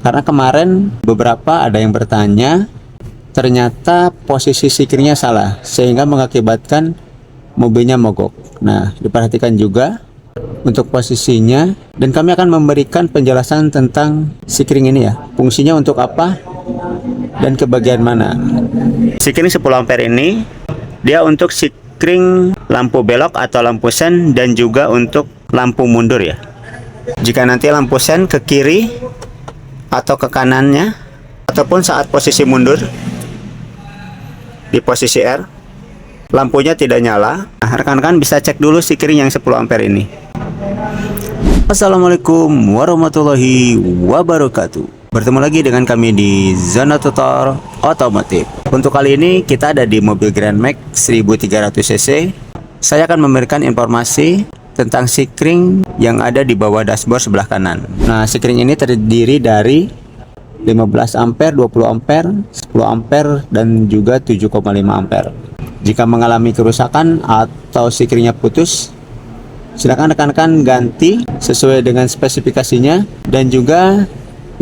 Karena kemarin beberapa ada yang bertanya, ternyata posisi sikringnya salah sehingga mengakibatkan mobilnya mogok. Nah, diperhatikan juga untuk posisinya, dan kami akan memberikan penjelasan tentang sikring ini ya, fungsinya untuk apa dan ke bagian mana. Sikring 10 ampere ini dia untuk sikring lampu belok atau lampu sen, dan juga untuk lampu mundur ya. Jika nanti lampu sen ke kiri atau ke kanannya, ataupun saat posisi mundur di posisi R, lampunya tidak nyala. Nah, rekan-rekan bisa cek dulu sikring yang 10 ampere ini. Assalamualaikum warahmatullahi wabarakatuh. Bertemu lagi dengan kami di Zona Tutor Otomotif. Untuk kali ini kita ada di mobil Grand Max 1300 cc. Saya akan memberikan informasi tentang sikring yang ada di bawah dashboard sebelah kanan. Nah, sikring ini terdiri dari 15 ampere, 20 ampere, 10 ampere, dan juga 7,5 ampere. Jika mengalami kerusakan atau sikringnya putus, silakan rekan-rekan ganti sesuai dengan spesifikasinya, dan juga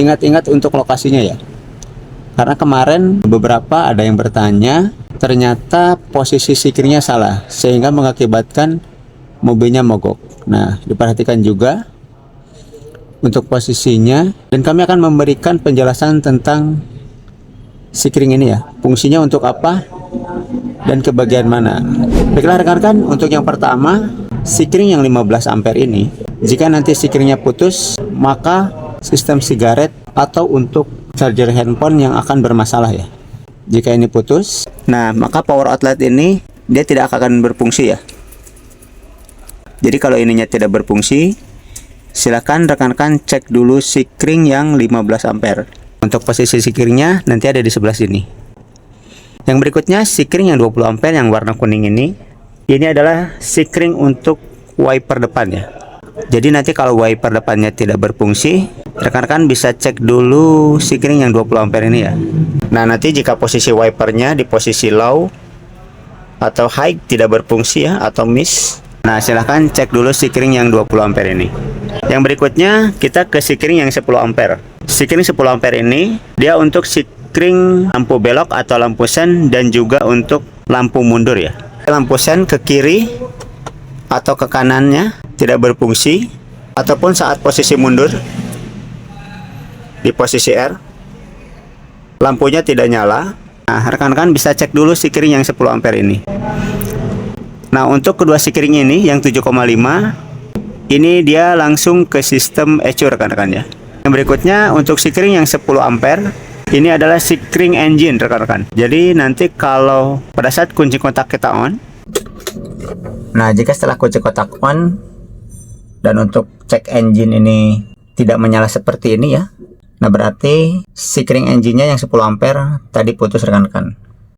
ingat-ingat untuk lokasinya ya. Karena kemarin beberapa ada yang bertanya, ternyata posisi sikringnya salah sehingga mengakibatkan mobilnya mogok. Nah, diperhatikan juga untuk posisinya, dan kami akan memberikan penjelasan tentang sikring ini ya, fungsinya untuk apa dan ke bagian mana. Baiklah rekan-rekan, untuk yang pertama, sikring yang 15 ampere ini, jika nanti sikringnya putus, maka sistem sigaret atau untuk charger handphone yang akan bermasalah ya. Jika ini putus, nah maka power outlet ini dia tidak akan berfungsi ya. Jadi kalau ininya tidak berfungsi, silakan rekan-rekan cek dulu sikring yang 15 ampere. Untuk posisi sikringnya nanti ada di sebelah sini. Yang berikutnya, sikring yang 20 ampere yang warna kuning ini adalah sikring untuk wiper depan ya. Jadi nanti kalau wiper depannya tidak berfungsi, rekan-rekan bisa cek dulu sikring yang 20 ampere ini ya. Nah, nanti jika posisi wipernya di posisi low atau high tidak berfungsi ya, atau miss, nah silahkan cek dulu sikring yang 20 ampere ini. Yang berikutnya kita ke sikring yang 10 ampere. Sikring 10 ampere ini dia untuk sikring lampu belok atau lampu sen, dan juga untuk lampu mundur ya. Lampu sen ke kiri atau ke kanannya tidak berfungsi, ataupun saat posisi mundur di posisi R, lampunya tidak nyala. Nah, rekan-rekan bisa cek dulu sikring yang 10 ampere ini. Nah, untuk kedua sikring ini yang 7,5 ini dia langsung ke sistem ECU rekan-rekan ya. Yang berikutnya untuk sikring yang 10 ampere ini adalah sikring engine rekan-rekan. Jadi nanti kalau pada saat kunci kontak kita on, nah jika setelah kunci kontak on dan untuk cek engine ini tidak menyala seperti ini ya, nah berarti sikring engine-nya yang 10 ampere tadi putus rekan-rekan.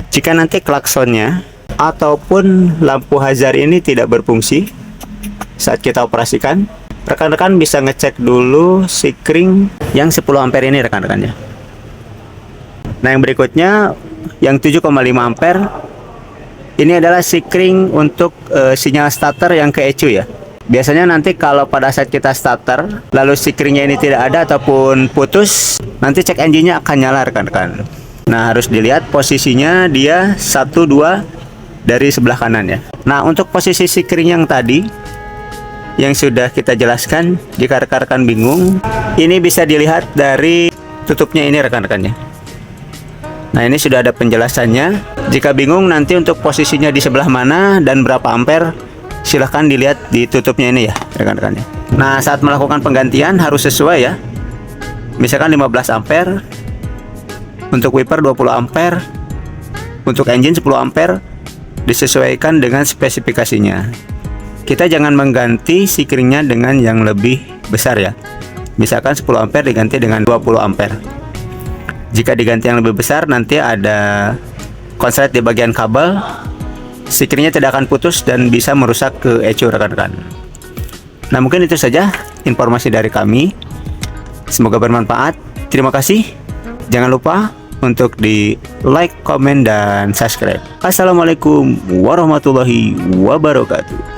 Jika nanti klaksonnya ataupun lampu hazard ini tidak berfungsi saat kita operasikan, rekan-rekan bisa ngecek dulu sikring yang 10 ampere ini rekan-rekan ya. Nah, yang berikutnya yang 7,5 ampere ini adalah sikring untuk sinyal starter yang ke ECU ya. Biasanya nanti kalau pada saat kita starter lalu sikringnya ini tidak ada ataupun putus, nanti cek engine-nya akan nyala rekan-rekan. Nah, harus dilihat posisinya dia 1, 2 dari sebelah kanan ya. Nah, untuk posisi sikring yang tadi yang sudah kita jelaskan, jika rekan-rekan bingung, ini bisa dilihat dari tutupnya ini rekan-rekan ya. Nah, ini sudah ada penjelasannya. Jika bingung nanti untuk posisinya di sebelah mana dan berapa ampere, silahkan dilihat di tutupnya ini ya rekan-rekan ya. Nah, saat melakukan penggantian harus sesuai ya. Misalkan 15 ampere, untuk wiper 20 ampere, untuk engine 10 ampere, disesuaikan dengan spesifikasinya. Kita jangan mengganti sikringnya dengan yang lebih besar ya. Misalkan 10 ampere diganti dengan 20 ampere. Jika diganti yang lebih besar, nanti ada konslet di bagian kabel, sikringnya tidak akan putus dan bisa merusak ke ECU rekan-rekan. Nah, mungkin itu saja informasi dari kami. Semoga bermanfaat. Terima kasih. Jangan lupa untuk di like, komen, dan subscribe. Assalamualaikum warahmatullahi wabarakatuh.